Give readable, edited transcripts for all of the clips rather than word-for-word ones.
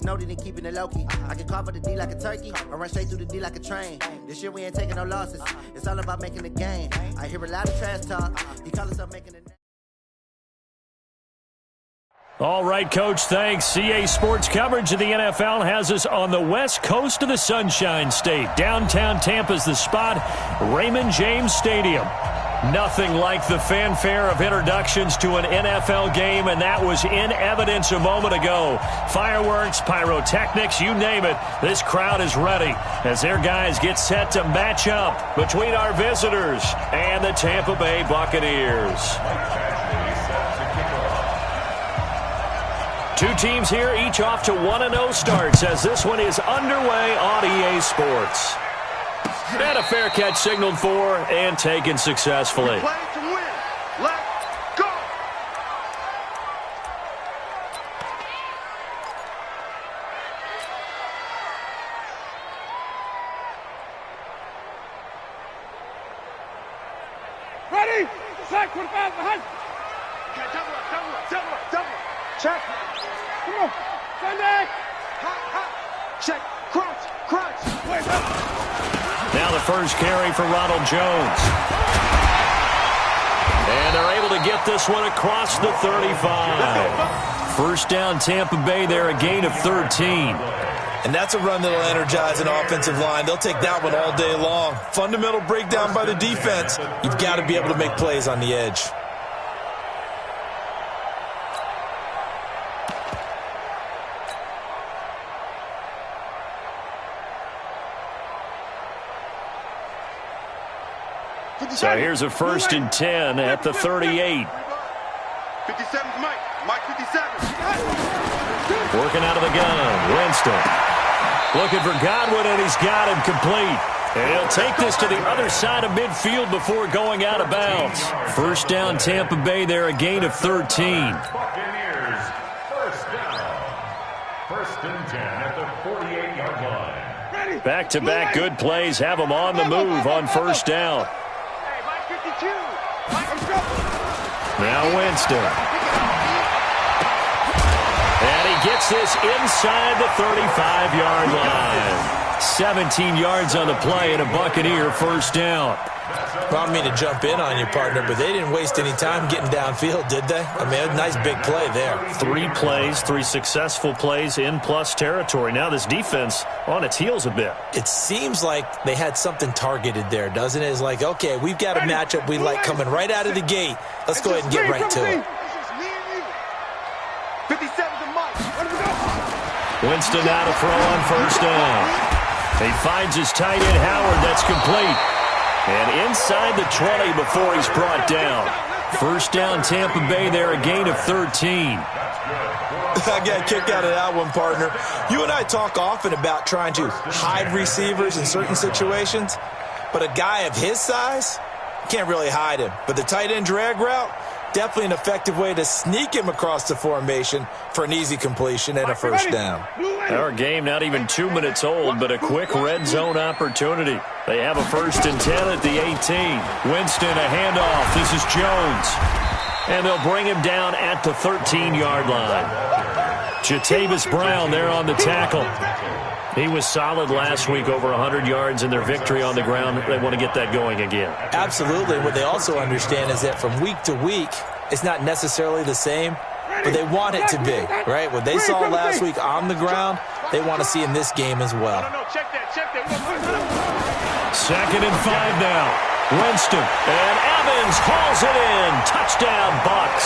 know that they keeping it low-key. I can cover the D like a turkey, or run straight through the D like a train. This year we ain't taking no losses. It's all about making the game. I hear a lot of trash talk. He call us up making the. All right, Coach, thanks. CA Sports coverage of the NFL has us on the west coast of the Sunshine State. Downtown Tampa's the spot, Raymond James Stadium. Nothing like the fanfare of introductions to an NFL game, and that was in evidence a moment ago. Fireworks, pyrotechnics, you name it. This crowd is ready as their guys get set to match up between our visitors and the Tampa Bay Buccaneers. Two teams here, each off to 1-0 starts as this one is underway on EA Sports. And a fair catch signaled for and taken successfully. Play to win. Let's go. Ready? Sack, 45 behind. Okay, double up. Check. Come on. Sunday. Hot. Check. Crunch. Wait up. Now the first carry for Ronald Jones. And they're able to get this one across the 35. First down Tampa Bay there, a gain of 13. And that's a run that'll energize an offensive line. They'll take that one all day long. Fundamental breakdown by the defense. You've got to be able to make plays on the edge. So here's a 1st and 10 at the 38. 57's Mike 57. Working out of the gun, Winston. Looking for Godwin, and he's got him complete. And he'll take this to the other side of midfield before going out of bounds. First down, Tampa Bay there, a gain of 13. Buccaneers, first down. 1st and 10 at the 48-yard line. Back-to-back good plays have them on the move on first down. Now Winston. And he gets this inside the 35-yard line. 17 yards on the play and a Buccaneer first down. I don't mean to jump in on you, partner, but they didn't waste any time getting downfield, did they? I mean, a nice big play there. 3 plays, 3 successful plays in plus territory. Now this defense on its heels a bit. It seems like they had something targeted there, doesn't it? It's like, okay, we've got a matchup we like coming right out of the gate. Let's go ahead and get right to it. 57's the Mike. Winston now to throw on first down. He finds his tight end Howard. That's complete. And inside the 20 before he's brought down. First down Tampa Bay there, a gain of 13. I got a kick out of that one, partner. You and I talk often about trying to hide receivers in certain situations, but a guy of his size, can't really hide him. But the tight end drag route, definitely an effective way to sneak him across the formation for an easy completion and a first down. Our game not even 2 minutes old, but a quick red zone opportunity. They have a 1st and 10 at the 18. Winston, a handoff. This is Jones. And they'll bring him down at the 13-yard line. Jatavis Brown there on the tackle. He was solid last week, over 100 yards in their victory on the ground. They want to get that going again. Absolutely. What they also understand is that from week to week, it's not necessarily the same, but they want it to be, right? What they saw last week on the ground, they want to see in this game as well. Check that. 2nd and 5 now. Winston, and Evans hauls it in. Touchdown, Bucs.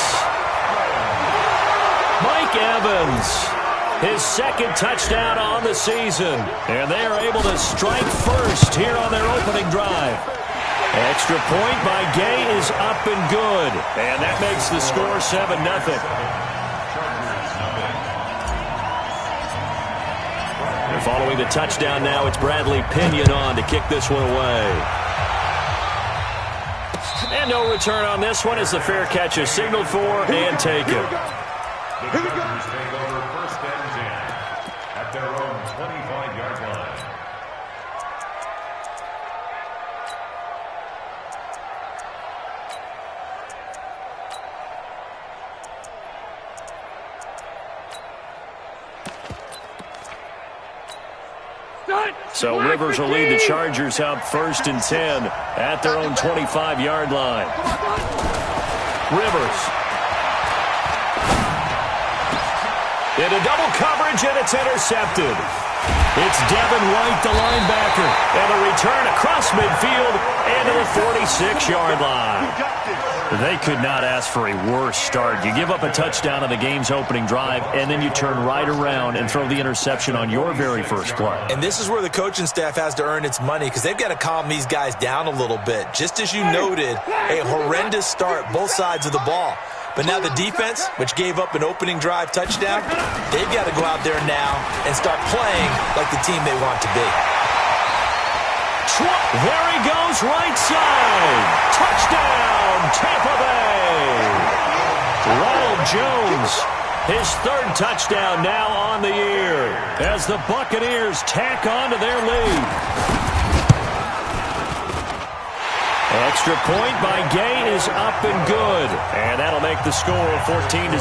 Mike Evans, his 2nd touchdown on the season. And they are able to strike first here on their opening drive. Extra point by Gay is up and good. And that makes the score 7-0. Following the touchdown now, it's Bradley Pinion on to kick this one away. And no return on this one as the fair catch is signaled for and taken. The Buccaneers take over 1st and 10 at their own 25-yard line. So Rivers will lead the Chargers up 1st and 10 at their own 25-yard line. Rivers. Into double coverage, and it's intercepted. It's Devin White, the linebacker, and a return across midfield and to the 46-yard line. They could not ask for a worse start. You give up a touchdown on the game's opening drive, and then you turn right around and throw the interception on your very first play. And this is where the coaching staff has to earn its money, because they've got to calm these guys down a little bit. Just as you noted, a horrendous start, both sides of the ball. But now the defense, which gave up an opening drive touchdown, they've got to go out there now and start playing like the team they want to be. There he goes, right side. Touchdown, Tampa Bay. Ronald Jones, his 3rd touchdown now on the year as the Buccaneers tack on to their lead. Extra point by Gay is up and good. And that'll make the score 14-0.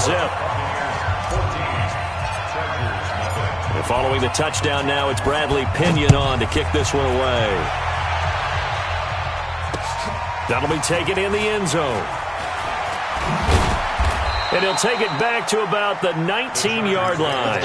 And following the touchdown now, it's Bradley Pinion on to kick this one away. That'll be taken in the end zone. And he'll take it back to about the 19-yard line.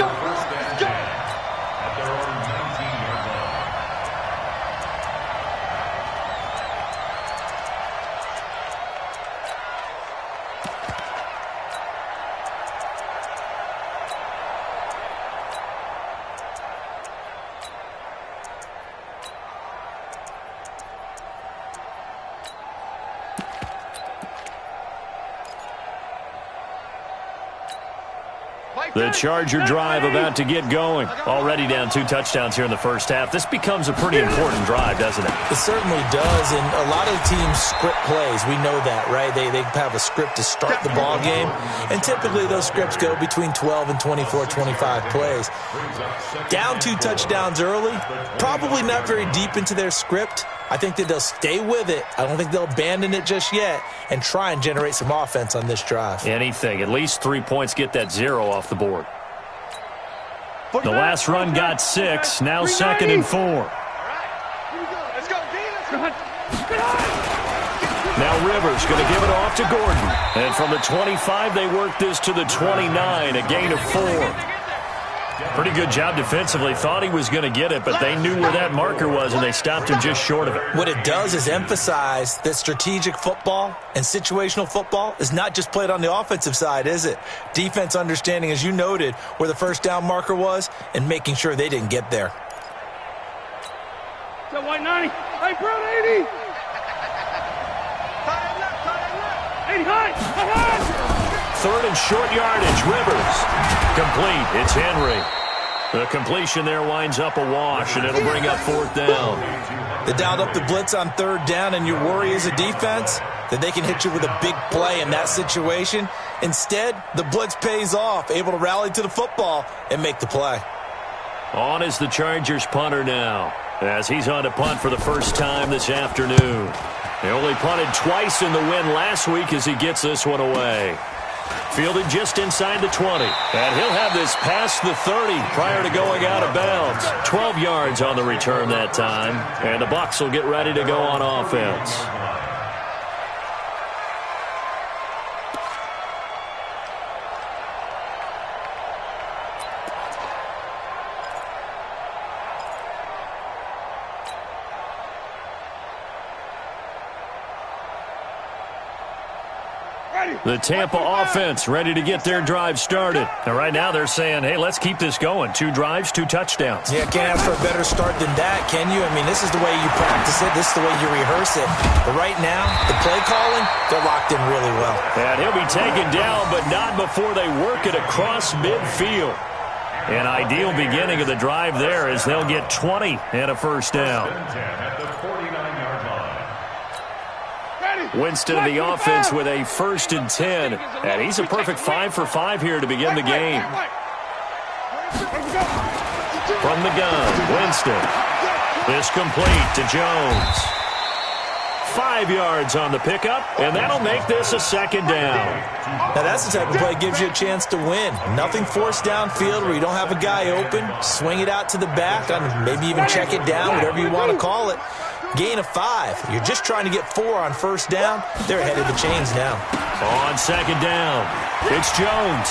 The Charger drive about to get going. Already down 2 touchdowns here in the first half. This becomes a pretty important drive, doesn't it? It certainly does, and a lot of teams script plays. We know that, right? They have a script to start the ball game, and typically those scripts go between 12 and 24, 25 plays. Down 2 touchdowns early, probably not very deep into their script. I think that they'll stay with it. I don't think they'll abandon it just yet and try and generate some offense on this drive. Anything. At least 3 points, get that 0 off the board. The last run got 6. Now 2nd and 4. Now Rivers going to give it off to Gordon. And from the 25, they work this to the 29, a gain of 4. Pretty good job defensively. Thought he was going to get it, but they knew where that marker was, and they stopped him just short of it. What it does is emphasize that strategic football and situational football is not just played on the offensive side, is it? Defense understanding, as you noted, where the first down marker was and making sure they didn't get there. So white 90. Hey, bro, 80. 80 high. 3rd and short yardage. Rivers. Complete. It's Henry. The completion there winds up a wash, and it'll bring up 4th down. They dialed up the blitz on 3rd down, and your worry as a defense that they can hit you with a big play in that situation. Instead, the blitz pays off, able to rally to the football and make the play. On is the Chargers punter now, as he's on to punt for the first time this afternoon. They only punted twice in the win last week as he gets this one away. Fielded just inside the 20. And he'll have this past the 30 prior to going out of bounds. 12 yards on the return that time. And the Bucs will get ready to go on offense. The Tampa offense ready to get their drive started. And right now they're saying, hey, let's keep this going. 2 drives, 2 touchdowns. Yeah, can't ask for a better start than that, can you? I mean, this is the way you practice it. This is the way you rehearse it. But right now, the play calling, they're locked in really well. And he'll be taken down, but not before they work it across midfield. An ideal beginning of the drive there as they'll get 20 and a first down. Winston in the offense with a 1st and 10. And he's a perfect 5 for 5 here to begin the game. From the gun, Winston. This complete to Jones. 5 yards on the pickup, and that'll make this a second down. Now, that's the type of play that gives you a chance to win. Nothing forced downfield where you don't have a guy open. Swing it out to the back, maybe even check it down, whatever you want to call it. Gain of 5. You're just trying to get 4 on first down. They're ahead of the chains now. On second down, it's Jones.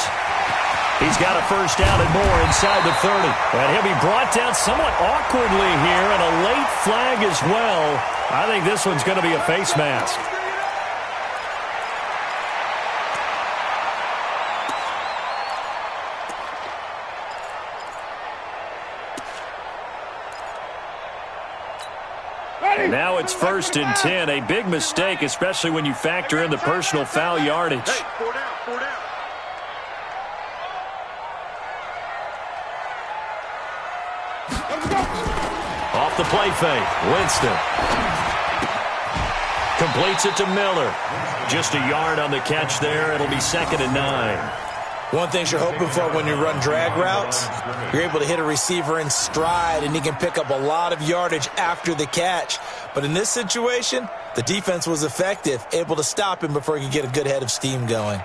He's got a first down and more inside the 30. And he'll be brought down somewhat awkwardly here, and a late flag as well. I think this one's going to be a face mask. Now it's 1st and 10. A big mistake, especially when you factor in the personal foul yardage. Hey, 4 down, 4 down. Off the play fake, Winston. Completes it to Miller. Just a yard on the catch there. It'll be 2nd and 9. One thing you're hoping for when you run drag routes, you're able to hit a receiver in stride, and he can pick up a lot of yardage after the catch. But in this situation, the defense was effective, able to stop him before he could get a good head of steam going.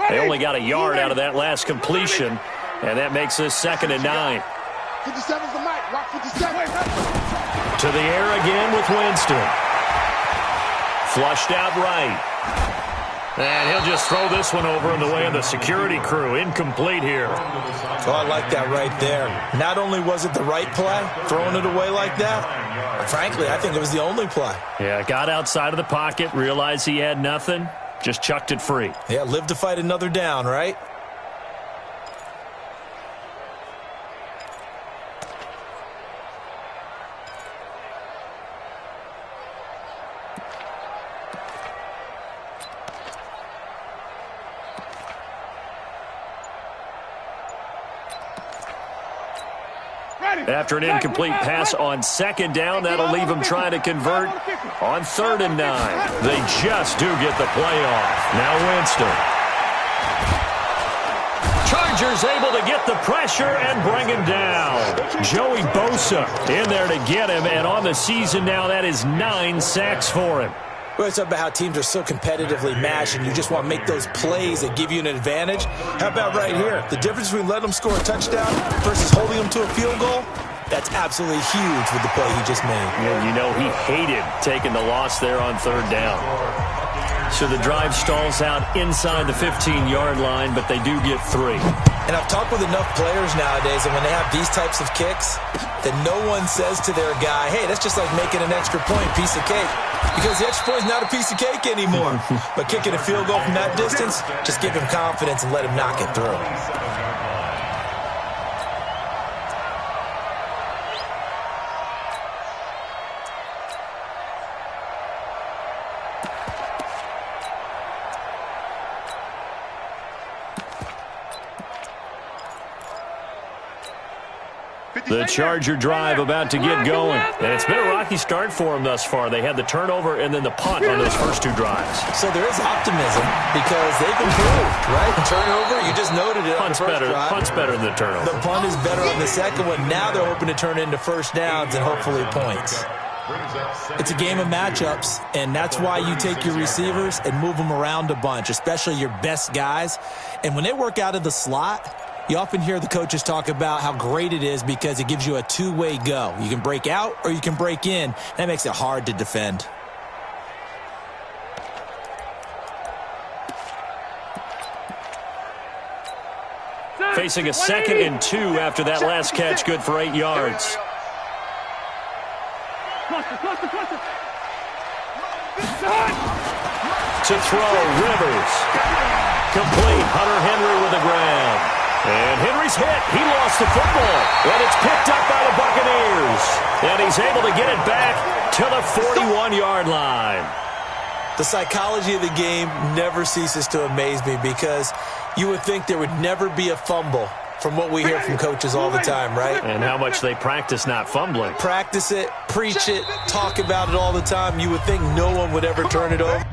They only got a yard out of that last completion, and that makes this 2nd and 9. 57's the mic. Rock 57. To the air again with Winston. Flushed out right. And he'll just throw this one over in the way of the security crew. Incomplete here. Oh, I like that right there. Not only was it the right play, throwing it away like that, but frankly, I think it was the only play. Yeah, got outside of the pocket, realized he had nothing, just chucked it free. Yeah, live to fight another down, right? After an incomplete pass on 2nd down, that'll leave them trying to convert on 3rd and 9. They just do get the play off. Now Winston. Chargers able to get the pressure and bring him down. Joey Bosa in there to get him, and on the season now, that is 9 sacks for him. We always talk about how teams are so competitively matched, and you just want to make those plays that give you an advantage. How about right here? The difference between letting them score a touchdown versus holding them to a field goal, that's absolutely huge with the play he just made. And you know he hated taking the loss there on 3rd down. So the drive stalls out inside the 15-yard line, but they do get 3. And I've talked with enough players nowadays, and when they have these types of kicks, that no one says to their guy, hey, that's just like making an extra point, piece of cake. Because the extra point is not a piece of cake anymore. But kicking a field goal from that distance, just give him confidence and let him knock it through. The Charger drive about to get going. And it's been a rocky start for them thus far. They had the turnover and then the punt on those first 2 drives. So there is optimism because they've improved, right? The turnover, you just noted it on the first drive. Punt's better than the turnover. The punt is better on the second one. Now they're hoping to turn into first downs and hopefully points. It's a game of matchups, and that's why you take your receivers and move them around a bunch, especially your best guys. And when they work out of the slot, you often hear the coaches talk about how great it is because it gives you a two-way go. You can break out or you can break in. That makes it hard to defend. Facing a 2nd and 2 after that last catch, good for 8 yards. To throw, Rivers. Complete, Hunter Henry with the grab. And Henry's hit. He lost the football. And it's picked up by the Buccaneers. And he's able to get it back to the 41-yard line. The psychology of the game never ceases to amaze me because you would think there would never be a fumble from what we hear from coaches all the time, right? And how much they practice not fumbling. Practice it, preach it, talk about it all the time. You would think no one would ever turn it over.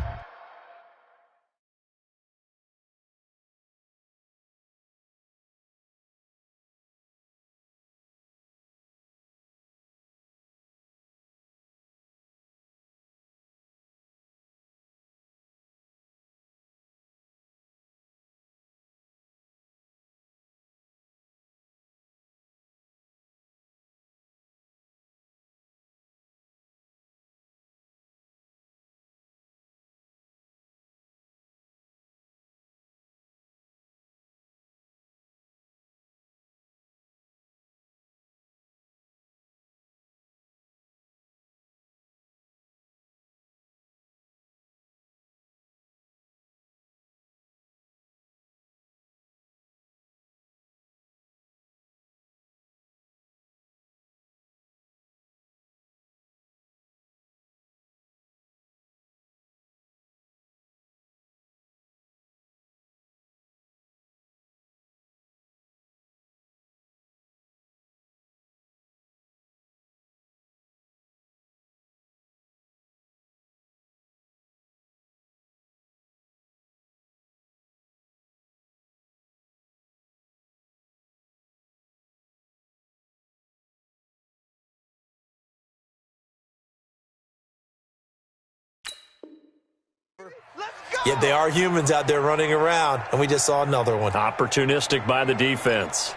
Yet they are humans out there running around, and we just saw another one. Opportunistic by the defense.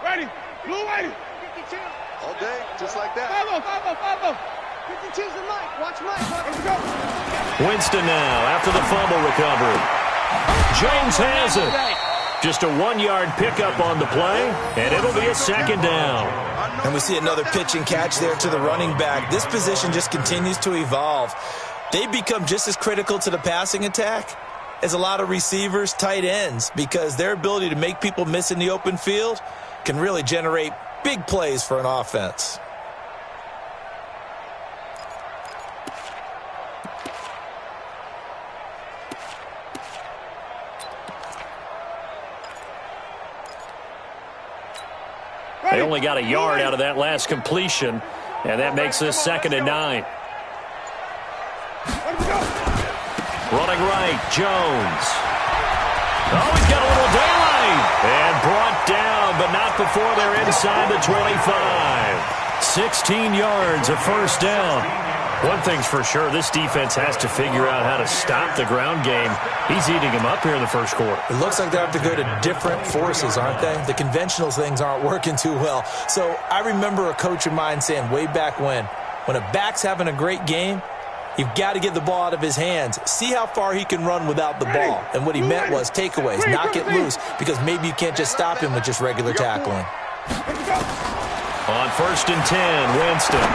Ready. Blue ready. All day, just like that. 5-0. 52's the mic. Watch Mike. Let's go. Winston now after the fumble recovery. Jones has it. Just a 1-yard pickup on the play, and it'll be a second down. And we see another pitch and catch there to the running back. This position just continues to evolve. They become just as critical to the passing attack as a lot of receivers, tight ends, because their ability to make people miss in the open field can really generate big plays for an offense. They only got a yard out of that last completion, and that makes this 2nd and 9. Running right, Jones. Oh, he's got a little daylight. And brought down, but not before they're inside the 25. 16 yards, a first down. One thing's for sure, this defense has to figure out how to stop the ground game. He's eating him up here in the first quarter. It looks like they have to go to different forces, aren't they? The conventional things aren't working too well. So I remember a coach of mine saying way back when a back's having a great game, you've got to get the ball out of his hands. See how far he can run without the ball. And what he meant was takeaways, knock it loose, because maybe you can't just stop him with just regular tackling. On 1st and 10, Winston.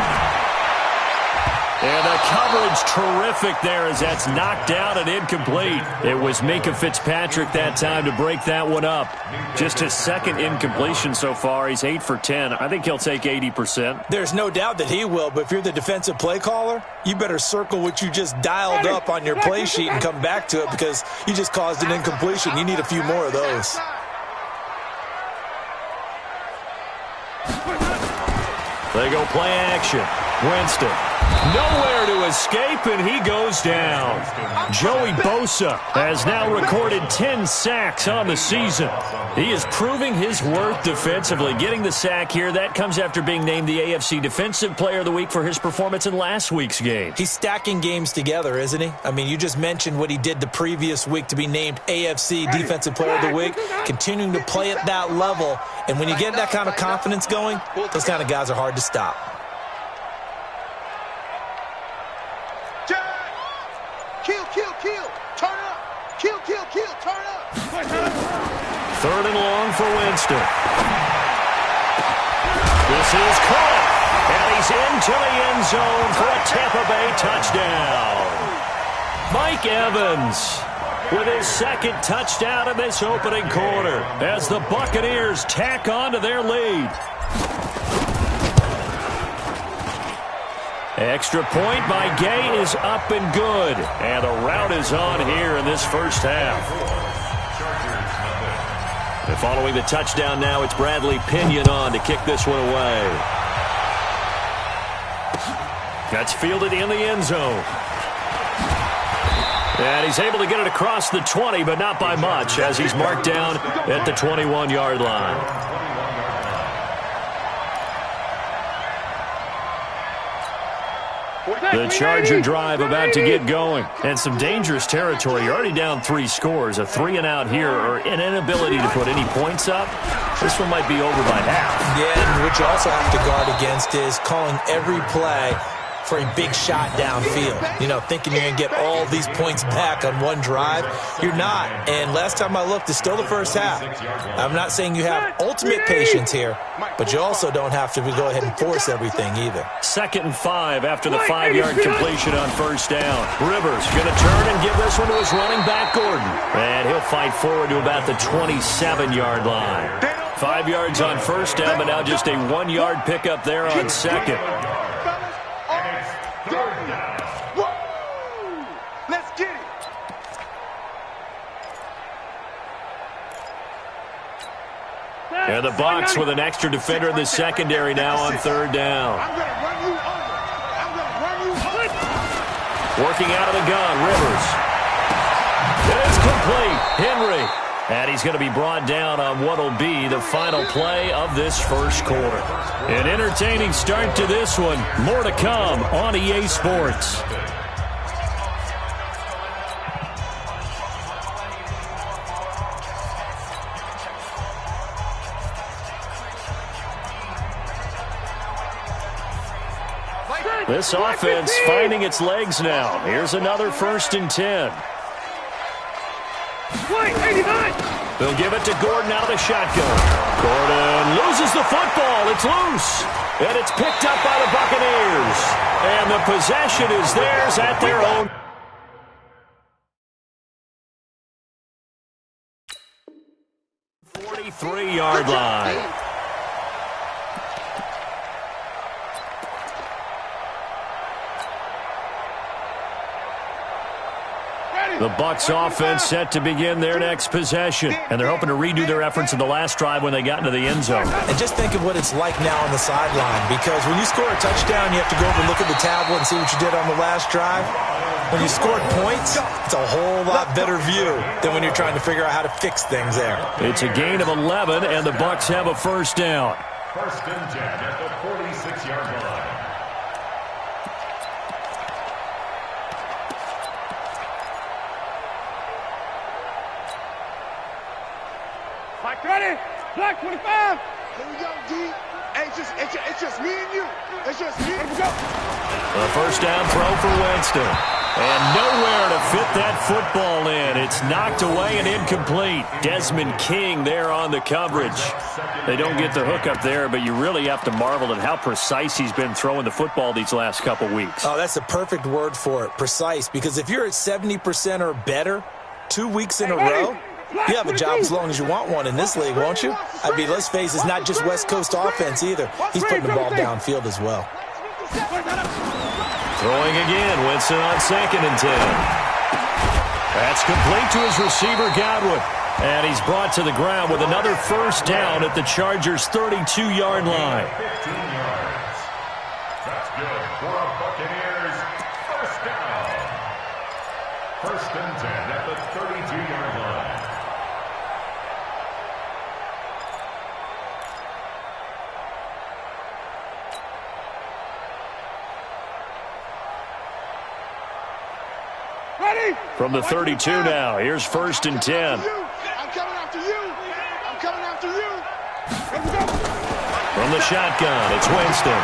And the coverage terrific there as that's knocked out and incomplete. It was Minkah Fitzpatrick that time to break that one up. Just his 2nd incompletion so far. He's 8 for 10. I think he'll take 80%. There's no doubt that he will, but if you're the defensive play caller, you better circle what you just dialed up on your play sheet and come back to it because you just caused an incompletion. You need a few more of those. They go play action. Winston. Nowhere to escape, and he goes down. Joey Bosa has now recorded 10 sacks on the season. He is proving his worth defensively. Getting the sack here, that comes after being named the AFC Defensive Player of the Week for his performance in last week's game. He's stacking games together, isn't he? I mean, you just mentioned what he did the previous week to be named AFC Defensive Player of the Week, continuing to play at that level. And when you get that kind of confidence going, those kind of guys are hard to stop. Kill. Turn up. Kill. Turn up. 3rd and long for Winston. This is caught. And he's into the end zone for a Tampa Bay touchdown. Mike Evans with his 2nd touchdown in this opening quarter as the Buccaneers tack on to their lead. Extra point by Gay is up and good. And the route is on here in this first half. And following the touchdown now, it's Bradley Pinion on to kick this one away. That's fielded in the end zone. And he's able to get it across the 20, but not by much, as he's marked down at the 21-yard line. The Charger drive about to get going. And some dangerous territory. You're already down 3 scores. A 3-and-out here or an inability to put any points up. This one might be over by half. Yeah, and what you also have to guard against is calling every play for a big shot downfield. You know, thinking you're going to get all these points back on one drive. You're not. And last time I looked, it's still the first half. I'm not saying you have ultimate patience here, but you also don't have to go ahead and force everything either. 2nd and 5 after the 5-yard completion on first down. Rivers going to turn and give this one to his running back, Gordon. And he'll fight forward to about the 27-yard line. 5 yards on first down, but now just a 1-yard pickup there on 2nd. Let's get it. And the Bucs with an extra defender in the secondary now on 3rd down. I'm going to run you over. Working out of the gun, Rivers. It is complete. Henry And he's going to be brought down on what will be the final play of this first quarter. An entertaining start to this one. More to come on EA Sports. This offense finding its legs now. Here's another 1st and 10. They'll give it to Gordon out of the shotgun. Gordon loses the football. It's loose. And it's picked up by the Buccaneers. And the possession is theirs at their own. The 43-yard line. The Bucs offense set to begin their next possession. And they're hoping to redo their efforts in the last drive when they got into the end zone. And just think of what it's like now on the sideline. Because when you score a touchdown, you have to go over and look at the tablet and see what you did on the last drive. When you scored points, it's a whole lot better view than when you're trying to figure out how to fix things there. It's a gain of 11, and the Bucs have a 1st down. 1st and 10 at the 46-yard line. Ready? Black 25. Here we go, D. Hey, it's just me and you. It's just me and you. The 1st down throw for Winston. And nowhere to fit that football in. It's knocked away and incomplete. Desmond King there on the coverage. They don't get the hook up there, but you really have to marvel at how precise he's been throwing the football these last couple weeks. Oh, that's a perfect word for it, precise. Because if you're at 70% or better 2 weeks in a row, you have a job as long as you want one in this league, won't you? I mean, let's face it, it's not just West Coast offense either. He's putting the ball downfield as well. Throwing again, Winston on 2nd and 10. That's complete to his receiver, Godwin. And he's brought to the ground with another 1st down at the Chargers' 32-yard line. 15 yards. That's good for a Buccaneers 1st down. 1st and 10 at the 32-yard line. From the 32 now, here's 1st and 10. I'm coming after you. I'm coming after you. From the shotgun, it's Winston.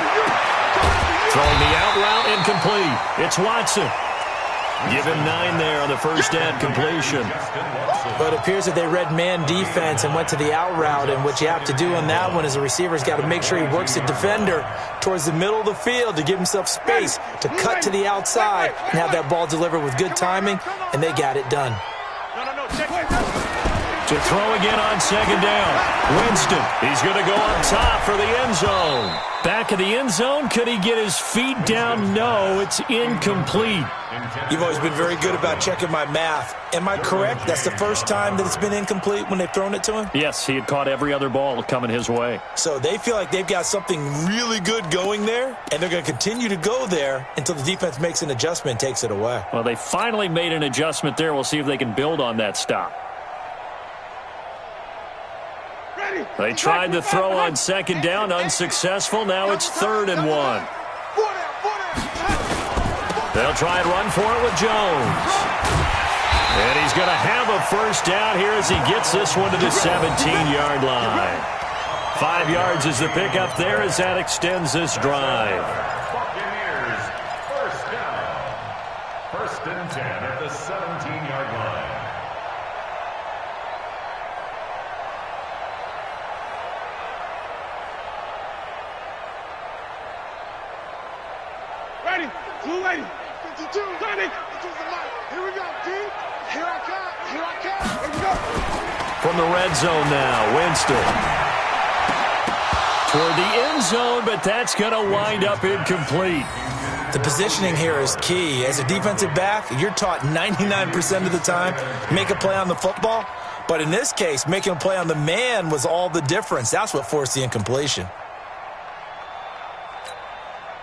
Throwing the out route, incomplete. It's Watson. Give him 9 there on the 1st down completion. But it appears that they read man defense and went to the out route, and what you have to do on that one is the receiver's got to make sure he works the defender towards the middle of the field to give himself space to cut to the outside and have that ball delivered with good timing, and they got it done. To throw again on 2nd down. Winston, he's going to go up top for the end zone. Back of the end zone, could he get his feet down? No, it's incomplete. You've always been very good about checking my math. Am I correct? That's the first time that it's been incomplete when they've thrown it to him? Yes, he had caught every other ball coming his way. So they feel like they've got something really good going there, and they're going to continue to go there until the defense makes an adjustment and takes it away. Well, they finally made an adjustment there. We'll see if they can build on that stop. They tried the throw on 2nd down, unsuccessful. Now it's 3rd and 1. They'll try and run for it with Jones. And he's going to have a 1st down here as he gets this one to the 17-yard line. 5 yards is the pickup there as that extends this drive. Buccaneers 1st down. 1st and 10 at the 17-yard line. Ready? Blue lady. 52. Ready? Here we go, D. Here I come. Here I come. Here we go. From the red zone now, Winston. Toward the end zone, but that's going to wind up incomplete. The positioning here is key. As a defensive back, you're taught 99% of the time, make a play on the football. But in this case, making a play on the man was all the difference. That's what forced the incompletion.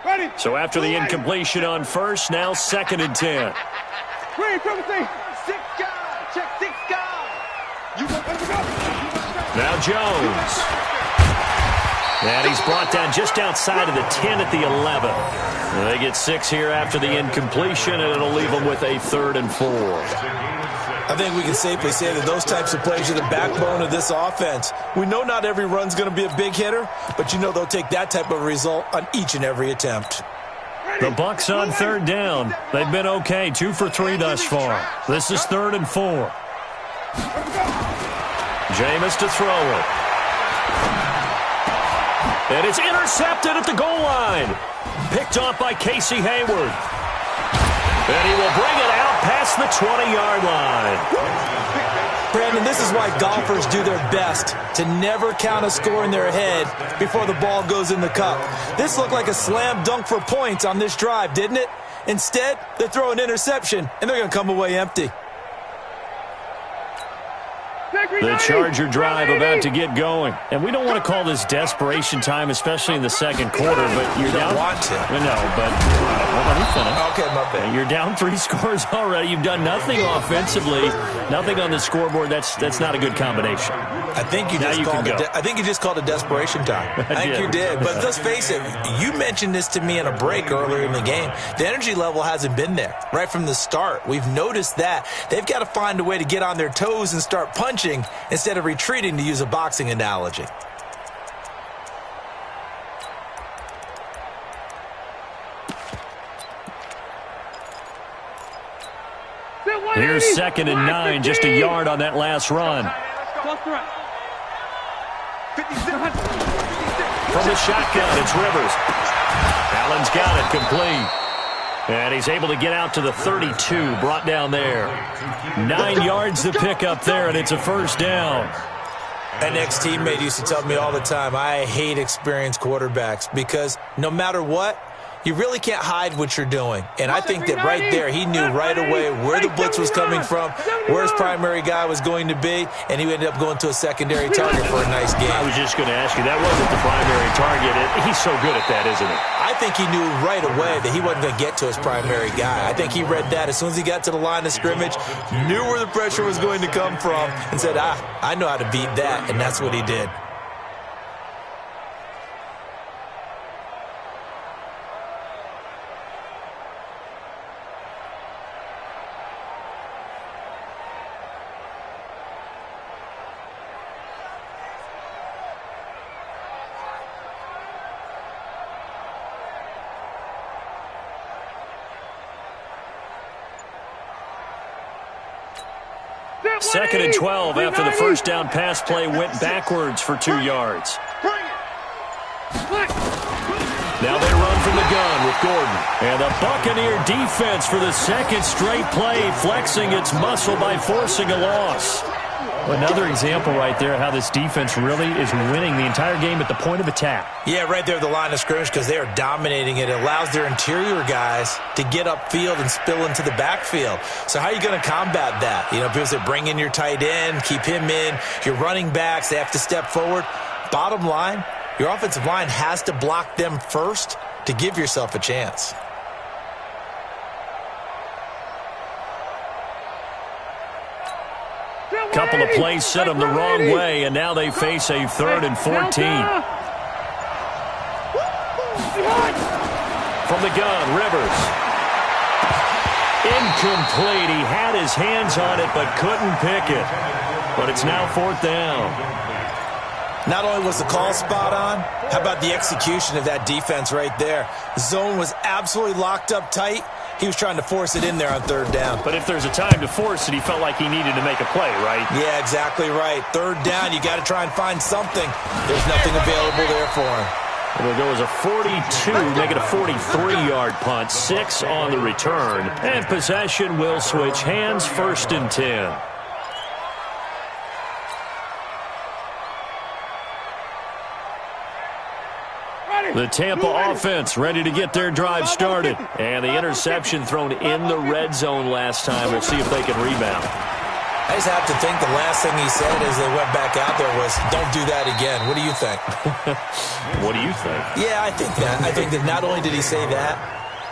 Ready? So after the incompletion on 1st, now 2nd and 10. Green, privacy. 6 guys. Check 6 guys. Now Jones. And he's brought down just outside of the 10 at the 11. They get 6 here after the incompletion, and it'll leave them with a 3rd and 4. I think we can safely say that those types of plays are the backbone of this offense. We know not every run's going to be a big hitter, but you know they'll take that type of result on each and every attempt. The Bucs on 3rd down. They've been okay, 2 for 3 thus far. This is 3rd and 4. Jameis to throw it. And it's intercepted at the goal line. Picked off by Casey Hayward. And he will bring it out past the 20-yard line. Brandon, this is why golfers do their best to never count a score in their head before the ball goes in the cup. This looked like a slam dunk for points on this drive, didn't it? Instead, they throw an interception, and they're going to come away empty. The Charger drive about to get going. And we don't want to call this desperation time, especially in the second quarter, but you're down. Want to. No, but let me finish. Okay, my bad. You're down 3 scores already. You've done nothing offensively, nothing on the scoreboard. That's not a good combination. I think you just called it desperation time. I think you did. But let's face it, you mentioned this to me in a break earlier in the game. The energy level hasn't been there right from the start. We've noticed that. They've got to find a way to get on their toes and start punching instead of retreating, to use a boxing analogy. Here's 2nd and 9, just a yard on that last run. From the shotgun, it's Rivers. Allen's got it, complete. And he's able to get out to the 32, brought down there. 9 yards to pick up there, and it's a 1st down. An ex-teammate used to tell me all the time, I hate experienced quarterbacks because no matter what, you really can't hide what you're doing. And I think that right there, he knew right away where the blitz was coming from, where his primary guy was going to be, and he ended up going to a secondary target for a nice game. I was just going to ask you, that wasn't the primary target. He's so good at that, isn't he? I think he knew right away that he wasn't going to get to his primary guy. I think he read that as soon as he got to the line of scrimmage, knew where the pressure was going to come from, and said, I know how to beat that, and that's what he did. Second and 12 after the 1st down pass play went backwards for 2 yards. Now they run from the gun with Gordon. And the Buccaneer defense for the 2nd straight play, flexing its muscle by forcing a loss. Another example right there how this defense really is winning the entire game at the point of attack. Yeah, right there at the line of scrimmage because they are dominating it. It allows their interior guys to get upfield and spill into the backfield. So how are you going to combat that? You know, people say bring in your tight end, keep him in. Your running backs, they have to step forward. Bottom line, your offensive line has to block them first to give yourself a chance. Couple of plays set them the wrong way, and now they face a 3rd and 14. From the gun, Rivers. Incomplete. He had his hands on it, but couldn't pick it. But it's now 4th down. Not only was the call spot on, how about the execution of that defense right there? The zone was absolutely locked up tight. He was trying to force it in there on 3rd down. But if there's a time to force it, he felt like he needed to make a play, right? Yeah, exactly right. 3rd down, you got to try and find something. There's nothing available there for him. It'll go as a 42, make it a 43-yard punt, 6 on the return. And possession will switch hands, 1st and 10. The Tampa offense ready to get their drive started. And the interception thrown in the red zone last time. We'll see if they can rebound. I just have to think the last thing he said as they went back out there was, don't do that again. What do you think? What do you think? Yeah, I think that. I think that not only did he say that,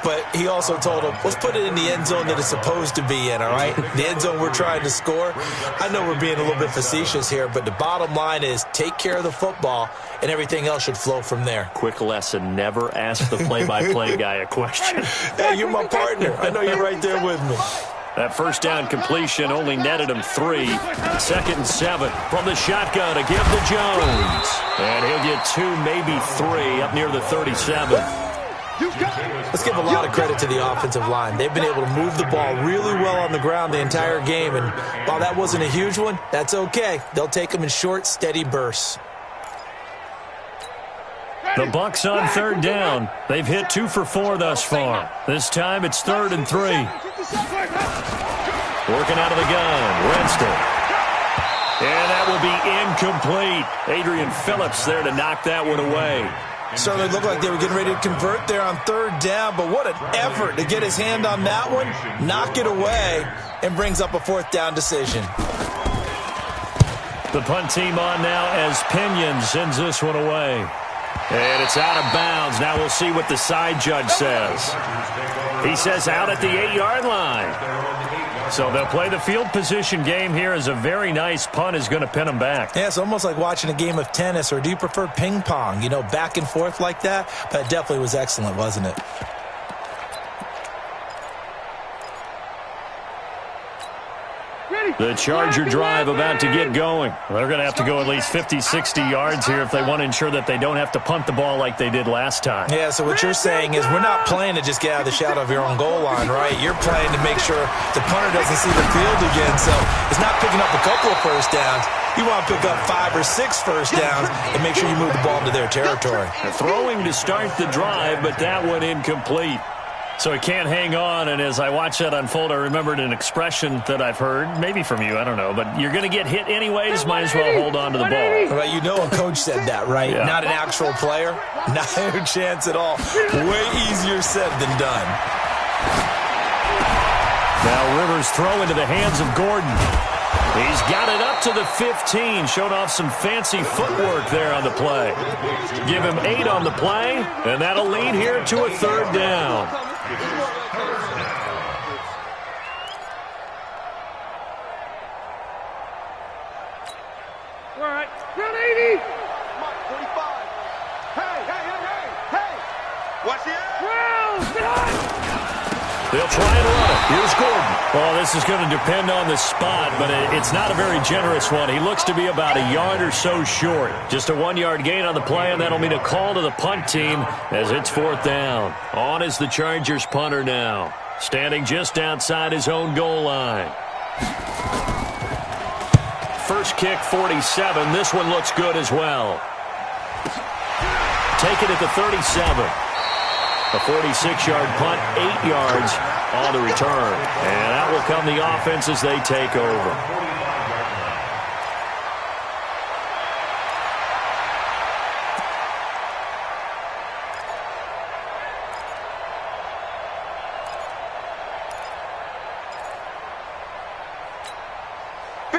but he also told him, let's put it in the end zone that it's supposed to be in, all right? The end zone we're trying to score. I know we're being a little bit facetious here, but the bottom line is take care of the football, and everything else should flow from there. Quick lesson, never ask the play-by-play guy a question. Hey, you're my partner. I know you're right there with me. That first down completion only netted him 3. 2nd and 7 from the shotgun to give to Jones. And he'll get 2, maybe 3 up near the 37. Let's give a lot of credit to the offensive line. They've been able to move the ball really well on the ground the entire game. And while that wasn't a huge one, that's okay. They'll take them in short, steady bursts. The Bucs on 3rd down. They've hit 2 for 4 thus far. This time it's 3rd and 3. Working out of the gun, Winston. And that will be incomplete. Adrian Phillips there to knock that one away. Certainly looked like they were getting ready to convert there on 3rd down, but what an effort to get his hand on that one, knock it away, and brings up a 4th down decision. The punt team on now as Pinion sends this one away. And it's out of bounds. Now we'll see what the side judge says. He says out at the 8-yard line. So they'll play the field position game here as a very nice punt is going to pin them back. Yeah, it's almost like watching a game of tennis, or do you prefer ping pong? You know, back and forth like that? But it definitely was excellent, wasn't it? The Charger drive about to get going. They're going to have to go at least 50, 60 yards here if they want to ensure that they don't have to punt the ball like they did last time. Yeah, so what you're saying is we're not playing to just get out of the shadow of your own goal line, right? You're playing to make sure the punter doesn't see the field again. So it's not picking up a couple of first downs. You want to pick up 5 or 6 first downs and make sure you move the ball into their territory. Throwing to start the drive, but that one incomplete. So he can't hang on, and as I watch that unfold, I remembered an expression that I've heard, maybe from you, I don't know, but you're going to get hit anyways, might as well hold on to the ball. Right, you know a coach said that, right? Yeah. Not an actual player? Not a chance at all. Way easier said than done. Now Rivers throw into the hands of Gordon. He's got it up to the 15. Showed off some fancy footwork there on the play. Give him 8 on the play, and that'll lead here to a 3rd down. All right, round 80. 45. Hey. Watch the air. Well, get on. They'll try and run it. Here's Gordon. Well, this is going to depend on the spot, but it's not a very generous one. He looks to be about a yard or so short. Just a 1-yard gain on the play, and that'll mean a call to the punt team as it's 4th down. On is the Chargers punter now, standing just outside his own goal line. First kick, 47. This one looks good as well. Take it at the 37. A 46-yard punt, 8 yards on the return. And out will come the offense as they take over.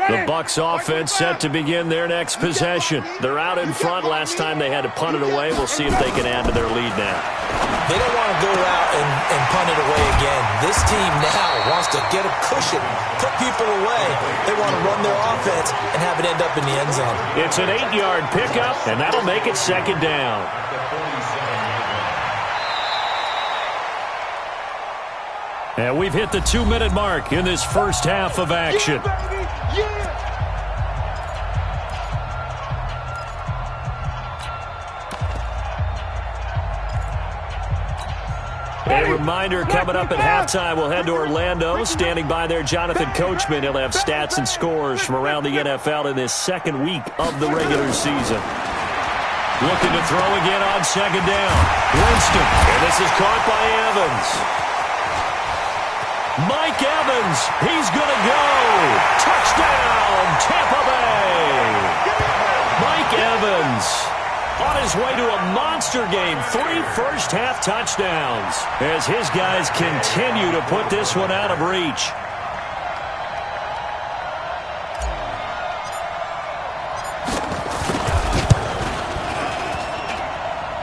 The Bucs offense set to begin their next possession. They're out in front. Last time they had to punt it away. We'll see if they can add to their lead now. They don't want to go out and punt it away again. This team now wants to get a cushion, put people away. They want to run their offense and have it end up in the end zone. It's an 8-yard pickup, and that'll make it 2nd down. And we've hit the 2-minute mark in this first half of action. A reminder, coming up at halftime, we'll head to Orlando. Standing by there, Jonathan Coachman. He'll have stats and scores from around the NFL in this 2nd week of the regular season. Looking to throw again on 2nd down. Winston, and this is caught by Evans. Mike Evans, he's going to go. Touchdown, Tampa Bay. Mike Evans on his way to a monster game. 3 first-half touchdowns as his guys continue to put this one out of reach.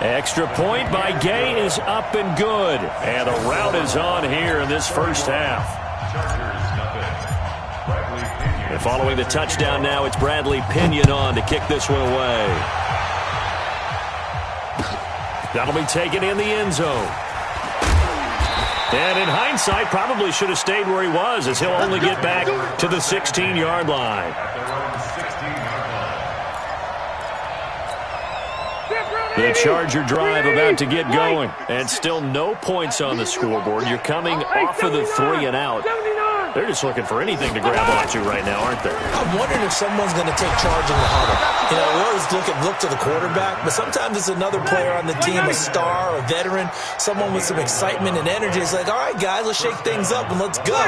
Extra point by Gay is up and good. And the rout is on here in this first half. And following the touchdown now, it's Bradley Pinion on to kick this one away. That'll be taken in the end zone. And in hindsight, probably should have stayed where he was, as he'll only get back to the 16-yard line. The Charger drive about to get going, and still no points on the scoreboard. You're coming off of the 3 and out. They're just looking for anything to grab onto right now, aren't they? I'm wondering if someone's going to take charge in the huddle. You know, we always look to the quarterback, but sometimes it's another player on the team, a star, a veteran, someone with some excitement and energy. It's like, all right, guys, let's shake things up and let's go,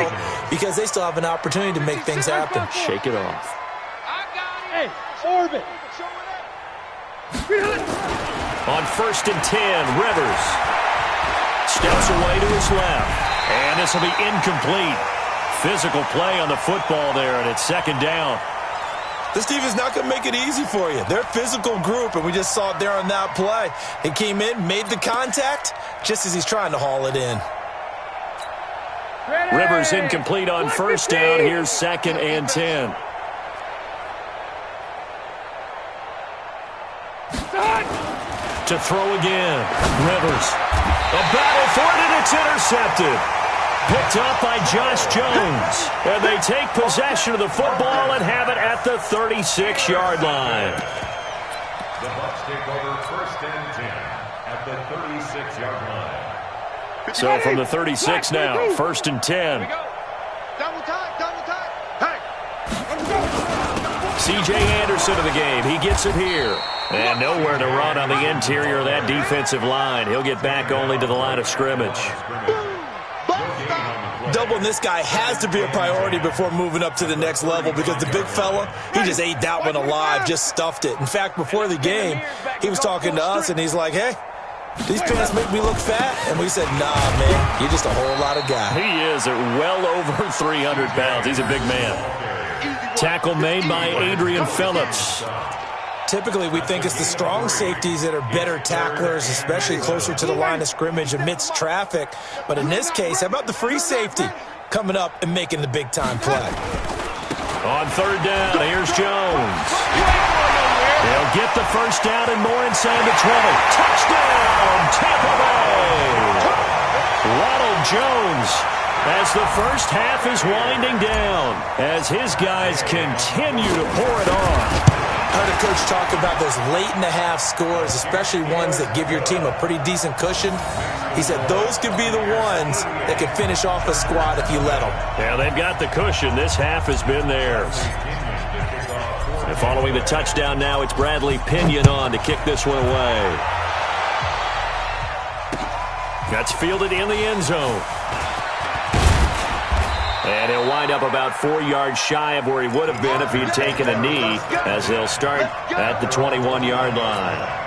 because they still have an opportunity to make things happen. Shake it off. Hey, orbit. On 1st and 10, Rivers steps away to his left, and this will be incomplete. Physical play on the football there, and it's 2nd down. This team is not going to make it easy for you. They're a physical group, and we just saw it there on that play. He came in, made the contact, just as he's trying to haul it in. Rivers incomplete on 1st down. Here's 2nd and 10. To throw again. Rivers. A battle for it, and it's intercepted. Picked up by Josh Jones. And they take possession of the football and have it at the 36-yard line. The Bucs take over 1st and 10 at the 36-yard line. So from the 36 now, 1st and 10. Double time. Hey. C.J. Anderson in the game. He gets it here. And nowhere to run on the interior of that defensive line. He'll get back only to the line of scrimmage. Doubling this guy has to be a priority before moving up to the next level, because the big fella, he just ate that one alive, just stuffed it. In fact, before the game, he was talking to us, and he's like, hey, these pants make me look fat. And we said, nah, man, you're just a whole lot of guy. He is at well over 300 pounds. He's a big man. Tackle made by Adrian Phillips. Typically, we think it's the strong safeties that are better tacklers, especially closer to the line of scrimmage amidst traffic. But in this case, how about the free safety coming up and making the big-time play? On 3rd down, here's Jones. They'll get the 1st down and more inside the 20. Touchdown, Tampa Bay! Ronald Jones, as the first half is winding down, as his guys continue to pour it on. I heard a coach talk about those late-in-the-half scores, especially ones that give your team a pretty decent cushion. He said those could be the ones that can finish off a squad if you let them. Yeah, they've got the cushion. This half has been theirs. And following the touchdown now, it's Bradley Pinion on to kick this one away. That's fielded in the end zone. And he'll wind up about 4 yards shy of where he would have been if he'd taken a knee, as they'll start at the 21-yard line.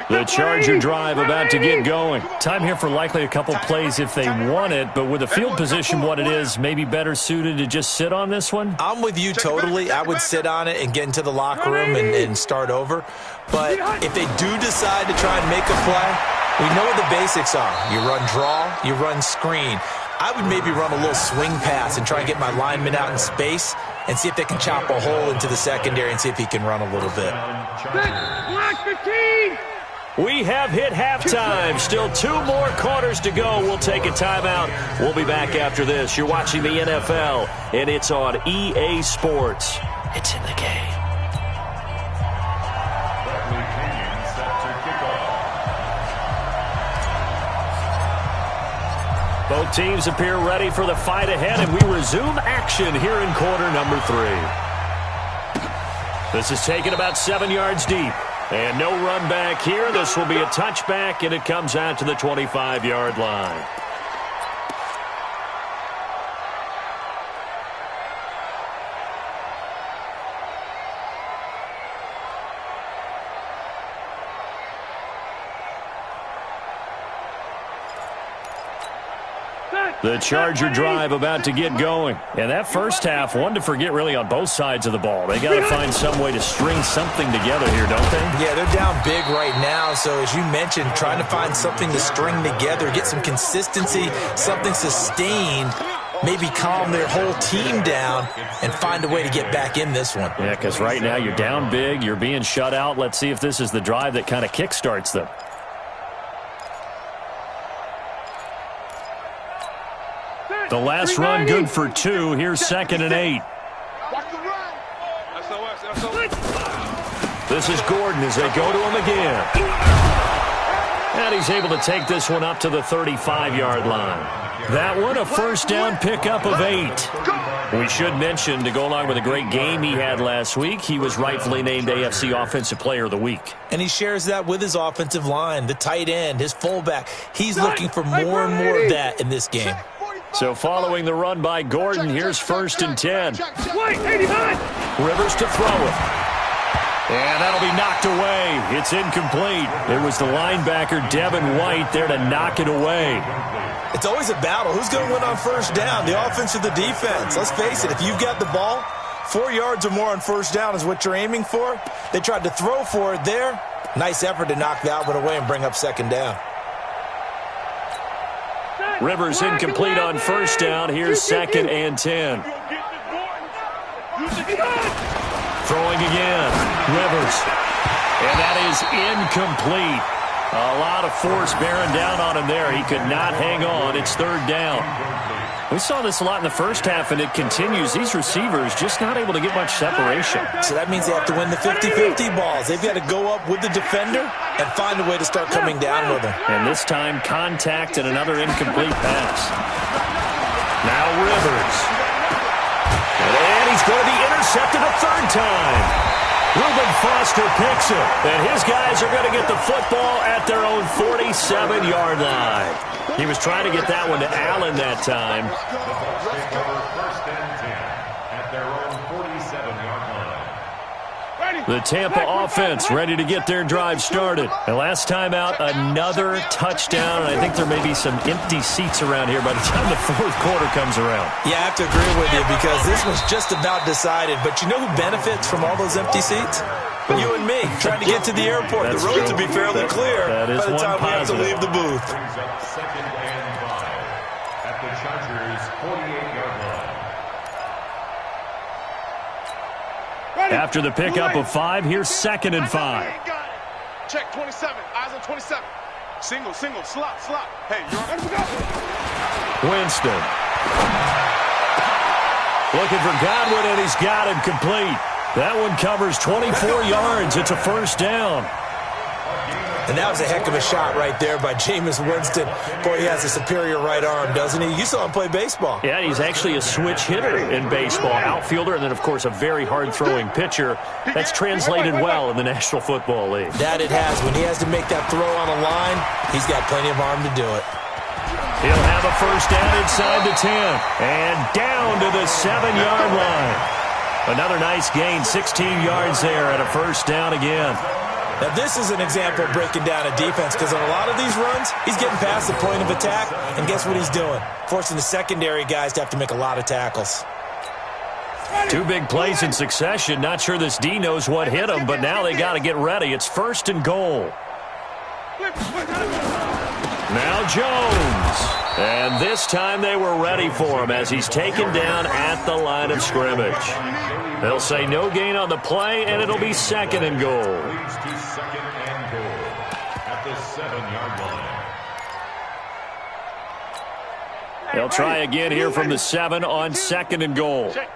The Charger drive about to get going. Time here for likely a couple plays if they want it, but with the field position what it is, maybe better suited to just sit on this one? I'm with you totally. I would sit on it and get into the locker room and start over. But if they do decide to try and make a play, we know what the basics are. You run draw, you run screen. I would maybe run a little swing pass and try and get my lineman out in space and see if they can chop a hole into the secondary and see if he can run a little bit. Black 15. We have hit halftime. Still 2 more quarters to go. We'll take a timeout. We'll be back after this. You're watching the NFL, and it's on EA Sports. It's in the game. Both teams appear ready for the fight ahead, and we resume action here in quarter number 3. This is taken about 7 yards deep. And no run back here. This will be a touchback, and it comes out to the 25-yard line. The Charger drive about to get going. And that first half, one to forget really on both sides of the ball. They got to find some way to string something together here, don't they? Yeah, they're down big right now. So as you mentioned, trying to find something to string together, get some consistency, something sustained, maybe calm their whole team down and find a way to get back in this one. Yeah, because right now you're down big, you're being shut out. Let's see if this is the drive that kind of kickstarts them. The last run good for 2. Here's 2nd and 8. This is Gordon as they go to him again. And he's able to take this one up to the 35-yard line. That one a first down pickup of 8. We should mention, to go along with a great game he had last week, he was rightfully named AFC Offensive Player of the Week. And he shares that with his offensive line, the tight end, his fullback. He's looking for more and more of that in this game. So following the run by Gordon, here's 1st and 10. Rivers to throw it. And that'll be knocked away. It's incomplete. It was the linebacker, Devin White, there to knock it away. It's always a battle. Who's going to win on first down, the offense or the defense? Let's face it, if you've got the ball, 4 yards or more on first down is what you're aiming for. They tried to throw for it there. Nice effort to knock that one away and bring up 2nd down. Rivers incomplete on first down. Here's 2nd and 10. Throwing again. Rivers. And that is incomplete. A lot of force bearing down on him there. He could not hang on. It's 3rd down. We saw this a lot in the first half, and it continues. These receivers just not able to get much separation. So that means they have to win the 50-50 balls. They've got to go up with the defender and find a way to start coming down with him. And this time, contact and another incomplete pass. Now Rivers. And he's going to be intercepted a 3rd time. Reuben Foster picks it. And his guys are going to get the football at their own 47-yard line. He was trying to get that one to Allen that time. The Tampa offense ready to get their drive started. And last time out, another touchdown. And I think there may be some empty seats around here by the time the 4th quarter comes around. Yeah, I have to agree with you because this was just about decided. But you know who benefits from all those empty seats? You and me, trying to get to the airport. The roads will be fairly clear by the time we have to leave the booth. At the Chargers' 48-yard line. After the pickup of 5, here's 2nd and 5. Check 27. Eyes on 27. Single, slot. Hey, you're ready to go. Winston. Looking for Godwin, and he's got him complete. That one covers 24 yards. It's a first down. And that was a heck of a shot right there by Jameis Winston. Boy, he has a superior right arm, doesn't he? You saw him play baseball. Yeah, he's actually a switch hitter in baseball. Outfielder, and then, of course, a very hard-throwing pitcher. That's translated well in the National Football League. That it has. When he has to make that throw on a line, he's got plenty of arm to do it. He'll have a first down inside the 10. And down to the 7-yard line. Another nice gain, 16 yards there at a first down again. Now, this is an example of breaking down a defense because on a lot of these runs, he's getting past the point of attack, and guess what he's doing? Forcing the secondary guys to have to make a lot of tackles. 2 big plays in succession. Not sure this D knows what hit him, but now they got to get ready. It's 1st and goal. Now Jones. And this time they were ready for him as he's taken down at the line of scrimmage. They'll say no gain on the play, and it'll be 2nd and goal. Leads to 2nd and goal at the 7-yard line. They'll try again here from the 7 on 2nd and goal. Check.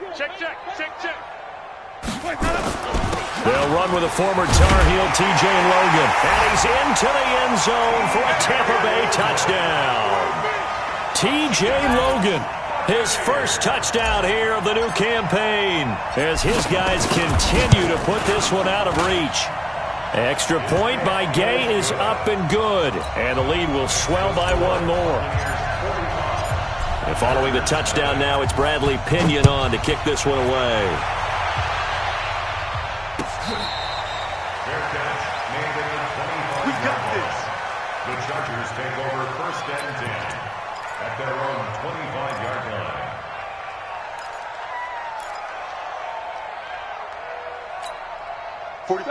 They'll run with a former Tar Heel, TJ Logan. And he's into the end zone for a Tampa Bay touchdown. TJ Logan, his first touchdown here of the new campaign, as his guys continue to put this one out of reach. Extra point by Gay is up and good, and the lead will swell by 1 more. And following the touchdown now, it's Bradley Pinion on to kick this one away. We got this. The Chargers take over 1st and 10 at at their own 25-yard line.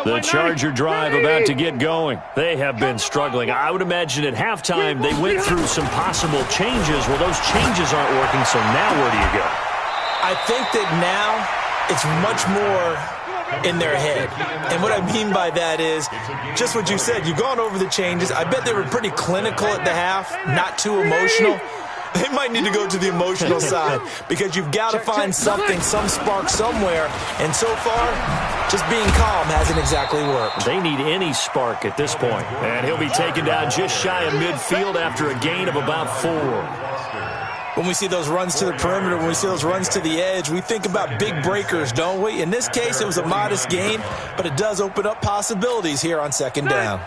The Charger drive about to get going. They have been struggling. I would imagine at halftime they went through some possible changes. Well, those changes aren't working, so now where do you go? I think that now it's much more in their head. And what I mean by that is just what you said. You've gone over the changes. I bet they were pretty clinical at the half, not too emotional. They might need to go to the emotional side because you've got to find something, some spark somewhere. And so far, just being calm hasn't exactly worked. They need any spark at this point. And he'll be taken down just shy of midfield after a gain of about 4. When we see those runs to the perimeter, when we see those runs to the edge, we think about big breakers, don't we? In this case, it was a modest gain, but it does open up possibilities here on second down.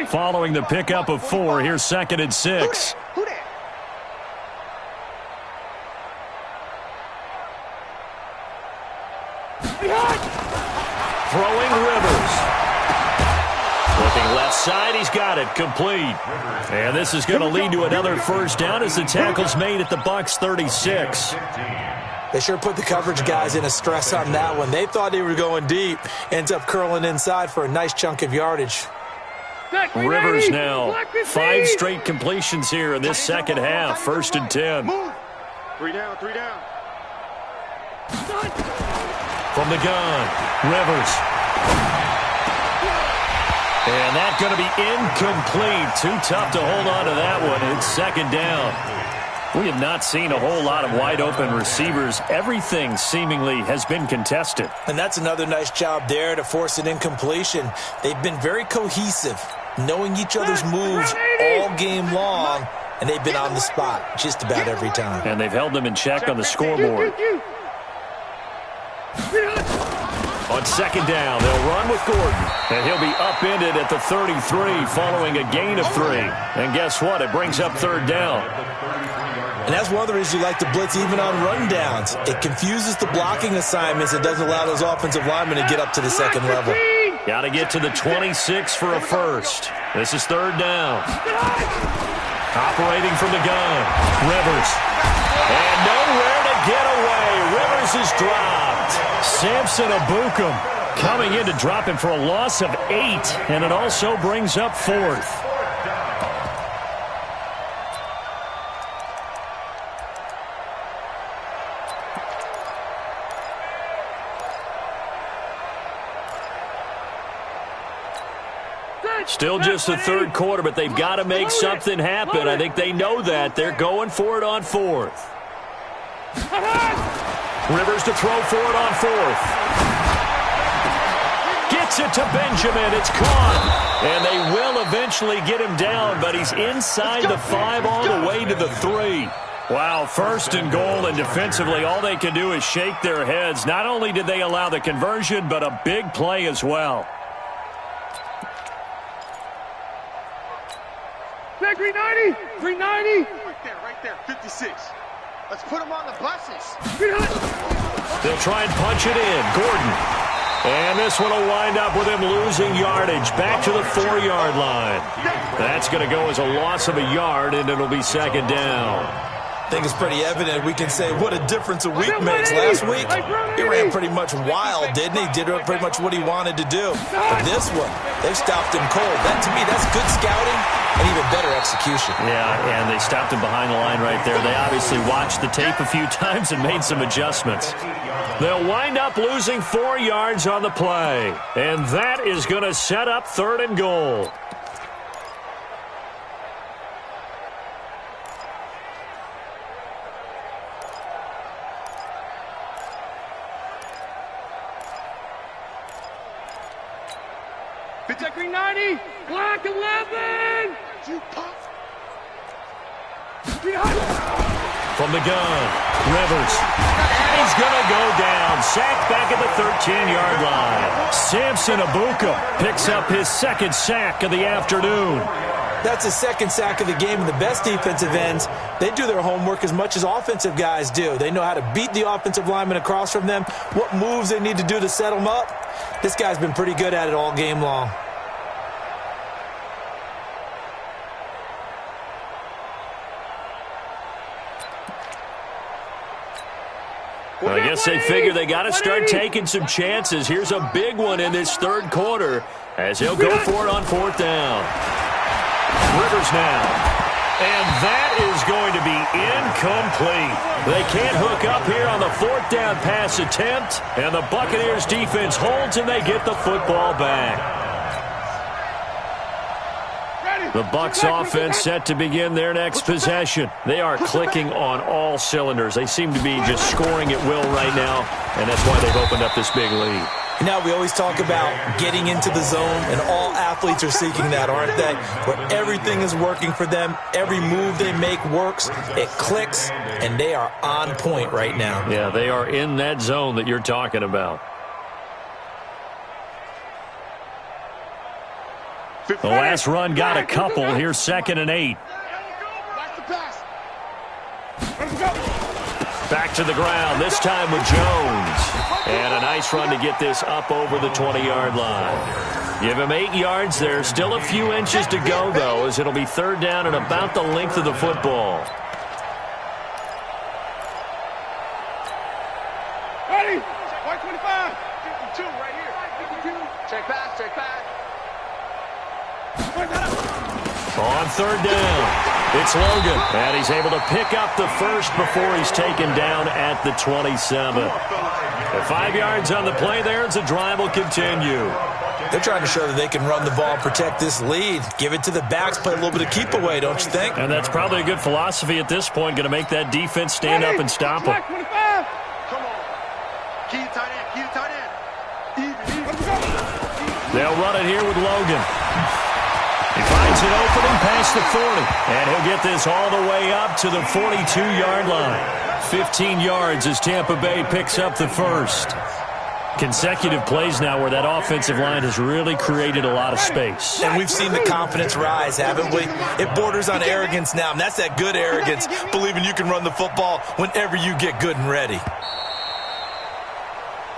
Following the pickup of 4, here's 2nd and 6. Throwing Rivers. Looking left side, he's got it, complete. And this is going to lead to another first down as the tackle's made at the Bucs 36. They sure put the coverage guys in a stress on that one. They thought they were going deep. Ends up curling inside for a nice chunk of yardage. Rivers now. 5 straight completions here in this second half. 1st and 10. 3 down, 3 down. From the gun, Rivers. And that's going to be incomplete. Too tough to hold on to that one. It's 2nd down. We have not seen a whole lot of wide-open receivers. Everything seemingly has been contested. And that's another nice job there to force an incompletion. They've been very cohesive, knowing each other's moves all game long, and they've been on the spot just about every time. And they've held them in check on the scoreboard. On 2nd down, they'll run with Gordon. And he'll be upended at the 33 following a gain of 3. And guess what? It brings up 3rd down. And that's one of the reasons you like to blitz even on rundowns. It confuses the blocking assignments. It doesn't allow those offensive linemen to get up to the second level. Got to get to the 26 for a first. This is 3rd down. Operating from the gun, Rivers. And nowhere to get away. Rivers is dropped. Samson Abukum coming in to drop him for a loss of 8. And it also brings up 4th. Still just the 3rd quarter, but they've got to make something happen. I think they know that. They're going for it on 4th. Rivers to throw for it on 4th. Gets it to Benjamin. It's caught. And they will eventually get him down, but he's inside the 5 all the way to the 3. Wow, 1st and goal, and defensively all they can do is shake their heads. Not only did they allow the conversion, but a big play as well. 390! 390! Right there, 56. Let's put them on the buses. They'll try and punch it in. Gordon. And this one will wind up with him losing yardage. Back to the 4-yard line. That's going to go as a loss of a yard, and it'll be 2nd down. I think it's pretty evident. We can say what a difference a week makes. Last week, he ran pretty much wild, didn't he? Did pretty much what he wanted to do. But this one, they've stopped him cold. That, to me, that's good scouting and even better execution. Yeah, and they stopped him behind the line right there. They obviously watched the tape a few times and made some adjustments. They'll wind up losing 4 yards on the play. And that is going to set up 3rd and goal. Check 390! Black 11! From the gun, Rivers. And he's going to go down. Sacked back at the 13-yard line. Samson Abukum picks up his 2nd sack of the afternoon. That's his 2nd sack of the game, and the best defensive ends, they do their homework as much as offensive guys do. They know how to beat the offensive lineman across from them, what moves they need to do to set them up. This guy's been pretty good at it all game long. I guess they figure they got to start taking some chances. Here's a big one in this third quarter as he'll go for it on fourth down. Rivers now. And that is going to be incomplete. They can't hook up here on the fourth down pass attempt, and the Buccaneers defense holds and they get the football back. The Bucs offense set to begin their next possession. They are clicking on all cylinders. They seem to be just scoring at will right now, and that's why they've opened up this big lead. Now, we always talk about getting into the zone, and all athletes are seeking that, aren't they? Where everything is working for them. Every move they make works. It clicks, and they are on point right now. Yeah, they are in that zone that you're talking about. The last run got a couple. Here's 2nd and 8. Back to the ground, this time with Jones. And a nice run to get this up over the 20-yard line. Give him 8 yards there. Still a few inches to go, though, as it'll be third down and about the length of the football. Ready? 125. 52 right here. 52. Check back, check back. On third down, it's Logan, and he's able to pick up the first before he's taken down at the 27. And 5 yards on the play there as the drive will continue. They're trying to show that they can run the ball, protect this lead. Give it to the backs, play a little bit of keep away, don't you think? And that's probably a good philosophy at this point, going to make that defense stand up and stop them. Come on. Keep tight end, keep tight end. They'll run it here with Logan. He finds an opening past the 40, and he'll get this all the way up to the 42-yard line. 15 yards as Tampa Bay picks up the first. Consecutive plays now where that offensive line has really created a lot of space. And we've seen the confidence rise, haven't we? It borders on arrogance now, and that's that good arrogance, believing you can run the football whenever you get good and ready.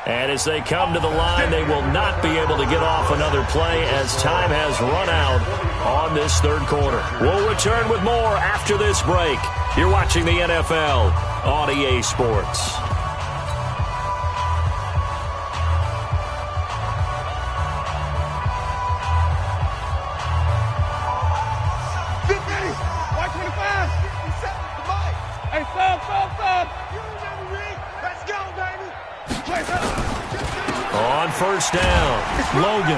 And as they come to the line, they will not be able to get off another play as time has run out on this third quarter. We'll return with more after this break. You're watching the NFL on EA Sports. On first down, Logan.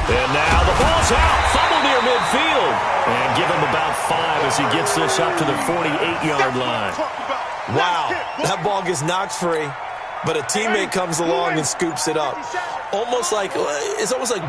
And now the ball's out. Fumble near midfield. And give him about 5 as he gets this up to the 48-yard line. Wow, that ball gets knocked free, but a teammate comes along and scoops it up. It's almost like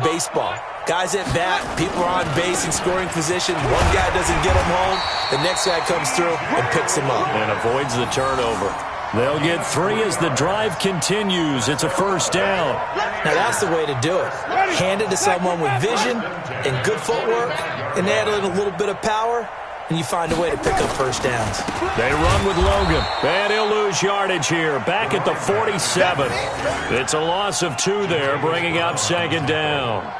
baseball. Guys at bat, people are on base in scoring position. One guy doesn't get him home. The next guy comes through and picks him up. And avoids the turnover. They'll get 3 as the drive continues. It's a first down. Now that's the way to do it. Hand it to someone with vision and good footwork, and add in a little bit of power, and you find a way to pick up first downs. They run with Logan, and he'll lose yardage here. Back at the 47. It's a loss of 2 there, bringing up second down.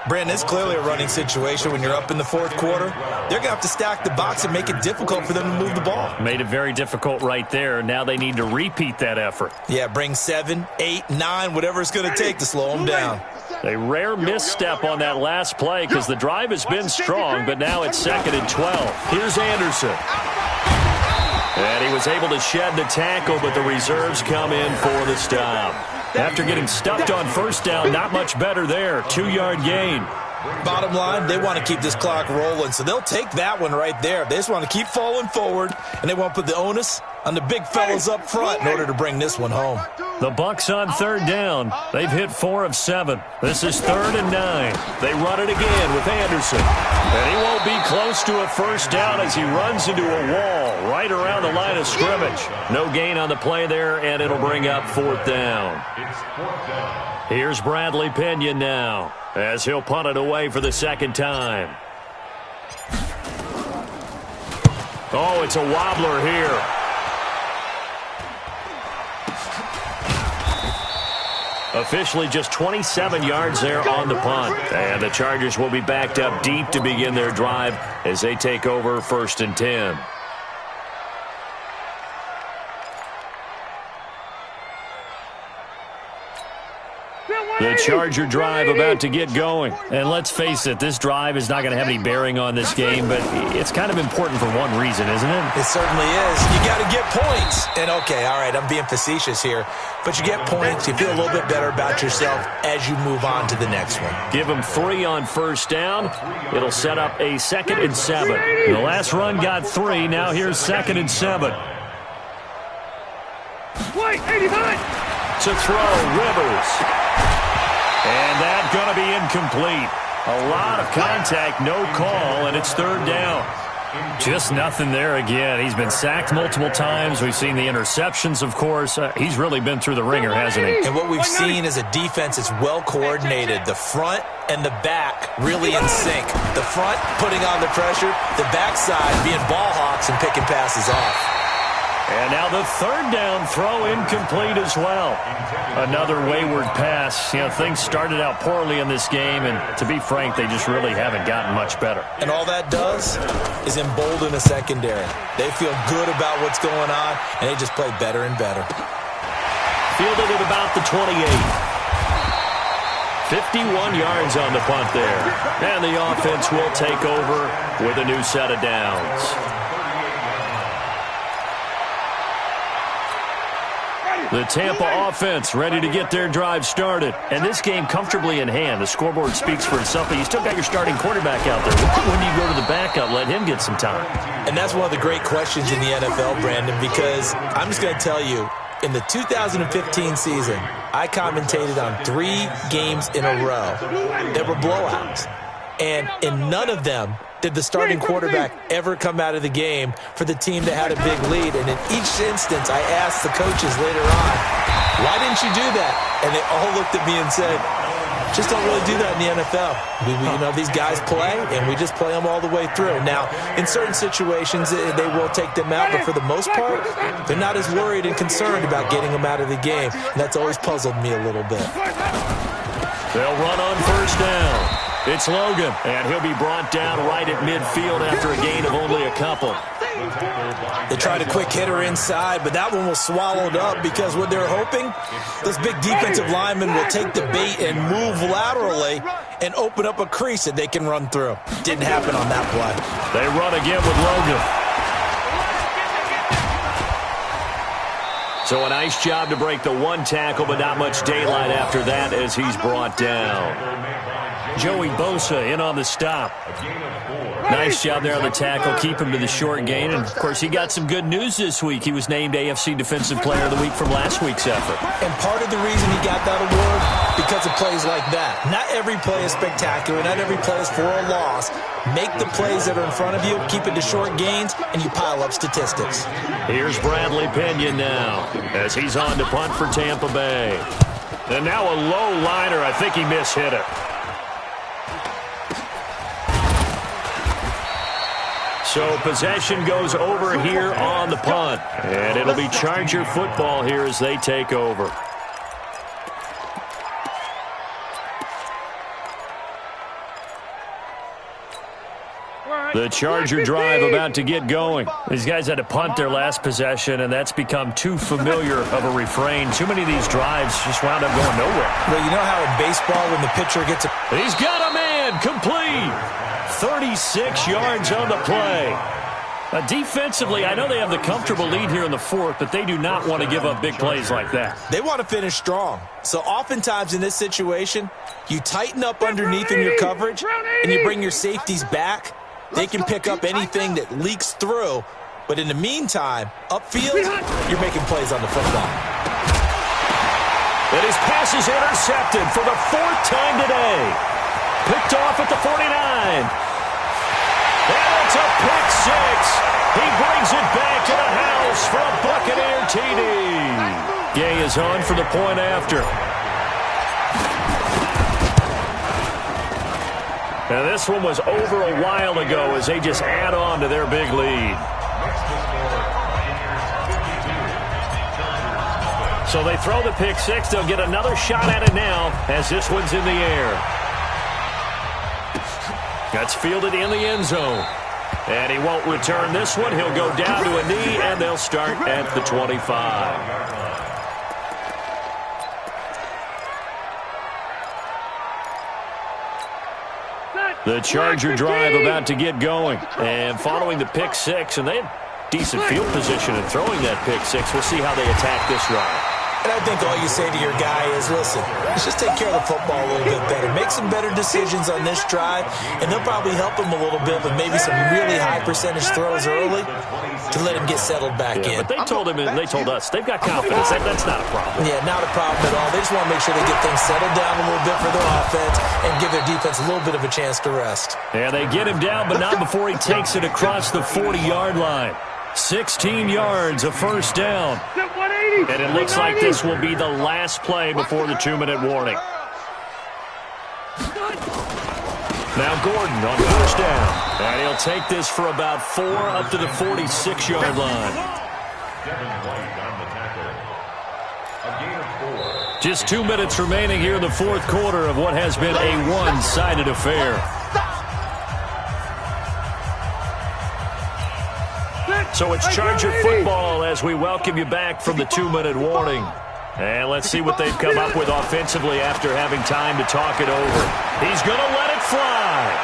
Brandon, it's clearly a running situation when you're up in the fourth quarter. They're going to have to stack the box and make it difficult for them to move the ball. Made it very difficult right there. Now they need to repeat that effort. Yeah, bring 7, 8, 9, whatever it's going to take to slow them down. A rare misstep on that last play because the drive has been strong, but now it's 2nd and 12. Here's Anderson. And he was able to shed the tackle, but the reserves come in for the stop. After getting stuffed on first down, not much better there. 2-yard gain. Bottom line, they want to keep this clock rolling, so they'll take that one right there. They just want to keep falling forward, and they want to put the onus on the big fellas up front in order to bring this one home. The Bucs on third down. They've hit 4 of 7. This is 3rd and 9. They run it again with Anderson. And he won't be close to a first down as he runs into a wall right around the line of scrimmage. No gain on the play there, and it'll bring up 4th down. Here's Bradley Pinion now as he'll punt it away for the second time. Oh, it's a wobbler here. Officially just 27 yards there on the punt. And the Chargers will be backed up deep to begin their drive as they take over 1st and 10. The Charger drive about to get going. And let's face it, this drive is not going to have any bearing on this game, but it's kind of important for one reason, isn't it? It certainly is. You got to get points. And, okay, all right, I'm being facetious here, but you get points. You feel a little bit better about yourself as you move on to the next one. Give them 3 on first down. It'll set up a 2nd and 7. The last run got 3. Now here's 2nd and 7. Wait, 85! To throw, Rivers. And that's going to be incomplete. A lot of contact, no call, and it's 3rd down. Just nothing there again. He's been sacked multiple times. We've seen the interceptions, of course. He's really been through the ringer, hasn't he? And what we've seen is a defense that's well coordinated. The front and the back really in sync. The front putting on the pressure, the backside being ball hawks and picking passes off. And now the 3rd down throw incomplete as well. Another wayward pass. You know, things started out poorly in this game, and to be frank, they just really haven't gotten much better. And all that does is embolden a secondary. They feel good about what's going on, and they just play better and better. Fielded at about the 28. 51 yards on the punt there. And the offense will take over with a new set of downs. The Tampa offense ready to get their drive started. And this game comfortably in hand. The scoreboard speaks for itself, but you still got your starting quarterback out there. When do you go to the backup? Let him get some time. And that's one of the great questions in the NFL, Brandon, because I'm just going to tell you, in the 2015 season, I commentated on 3 games in a row that were blowouts. And in none of them did the starting quarterback ever come out of the game for the team that had a big lead. And in each instance, I asked the coaches later on, why didn't you do that? And they all looked at me and said, just don't really do that in the NFL. You know, these guys play, and we just play them all the way through. Now, in certain situations, they will take them out, but for the most part, they're not as worried and concerned about getting them out of the game. And that's always puzzled me a little bit. They'll run on first down. It's Logan, and he'll be brought down right at midfield after a gain of only a couple. They tried a quick hitter inside, but that one was swallowed up because what they're hoping, those big defensive linemen will take the bait and move laterally and open up a crease that they can run through. Didn't happen on that play. They run again with Logan. So a nice job to break the 1 tackle, but not much daylight after that as he's brought down. Joey Bosa in on the stop. Nice job there on the tackle. Keep him to the short gain. And, of course, he got some good news this week. He was named AFC Defensive Player of the Week from last week's effort. And part of the reason he got that award, because of plays like that. Not every play is spectacular. Not every play is for a loss. Make the plays that are in front of you, keep it to short gains, and you pile up statistics. Here's Bradley Pena now as he's on to punt for Tampa Bay. And now a low liner. I think he mishit it. So possession goes over here on the punt. And it'll be Charger football here as they take over. The Charger drive about to get going. These guys had to punt their last possession, and that's become too familiar of a refrain. Too many of these drives just wound up going nowhere. Well, you know how in baseball when the pitcher gets a... He's got a man, complete. 36 yards on the play. Defensively, I know they have the comfortable lead here in the 4th, but they do not want to give up big plays like that. They want to finish strong. So oftentimes in this situation, you tighten up underneath in your coverage, and you bring your safeties back. They can pick up anything that leaks through. But in the meantime, upfield, you're making plays on the football. And his pass is intercepted for the 4th time today. Picked off at the 49. And it's a pick 6. He brings it back to the house for a Buccaneer TD. Gay is on for the point after. And this one was over a while ago as they just add on to their big lead. So they throw the pick 6. They'll get another shot at it now as this one's in the air. That's fielded in the end zone. And he won't return this one. He'll go down to a knee, and they'll start at the 25. The Charger drive about to get going. And following the pick six, and they had decent field position in throwing that pick six. We'll see how they attack this drive. And I think all you say to your guy is, listen, let's just take care of the football a little bit better. Make some better decisions on this drive, and they'll probably help him a little bit with maybe some really high percentage throws early to let him get settled back in. But they told him, and they told us, they've got confidence. That's not a problem. Yeah, not a problem at all. They just want to make sure they get things settled down a little bit for their offense and give their defense a little bit of a chance to rest. Yeah, they get him down, but not before he takes it across the 40-yard line. 16 yards, a first down. And it looks like this will be the last play before the 2-minute warning. Now Gordon on first down. And he'll take this for about 4 up to the 46-yard line. Just 2 minutes remaining here in the fourth quarter of what has been a one-sided affair. So it's Charger football as we welcome you back from the 2-minute warning. And let's see what they've come up with offensively after having time to talk it over. He's going to let it fly.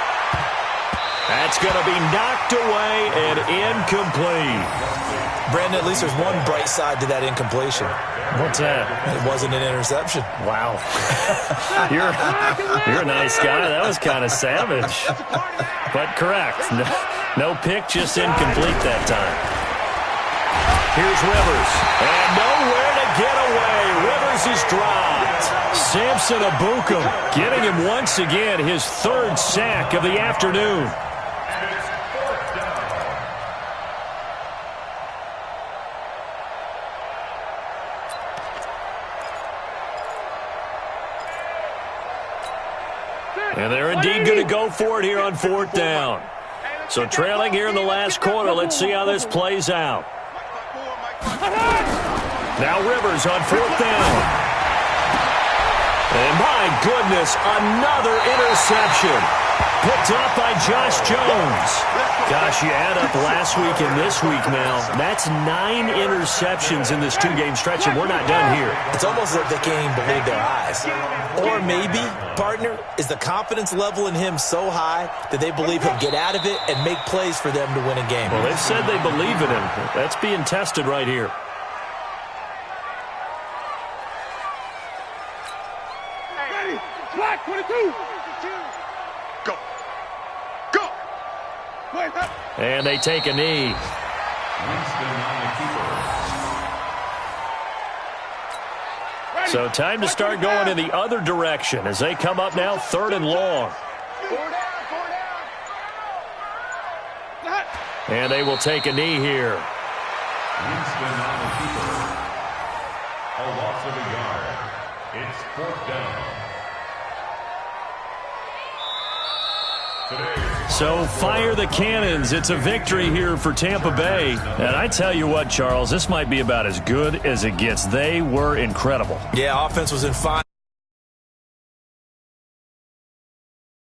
That's going to be knocked away and incomplete. Brandon, at least there's one bright side to that incompletion. What's that? It wasn't an interception. Wow. You're a nice guy. That was kind of savage. But correct. No pick, just incomplete that time. Here's Rivers. And nowhere to get away. Rivers is dropped. Samson Abukum getting him once again his third sack of the afternoon. And they're indeed going to go for it here on fourth down. So trailing here in the last quarter, let's see how this plays out. Now Rivers on fourth down. And my goodness, another interception. Picked off by Josh Jones. Gosh, you add up last week and this week now. That's 9 interceptions in this 2-game stretch, and we're not done here. It's almost like they can't even believe their eyes. Or maybe, partner, is the confidence level in him so high that they believe he'll get out of it and make plays for them to win a game. Well, they've said they believe in him. That's being tested right here. Ready, black 22. Go. Go. Wait up. And they take a knee. So time to start going in the other direction as they come up now 3rd and long. And they will take a knee here. Winston on the keeper. A loss of a yard. It's 4th down. So fire the cannons. It's a victory here for Tampa Bay. And I tell you what, Charles, this might be about as good as it gets. They were incredible. Yeah, offense was in fine.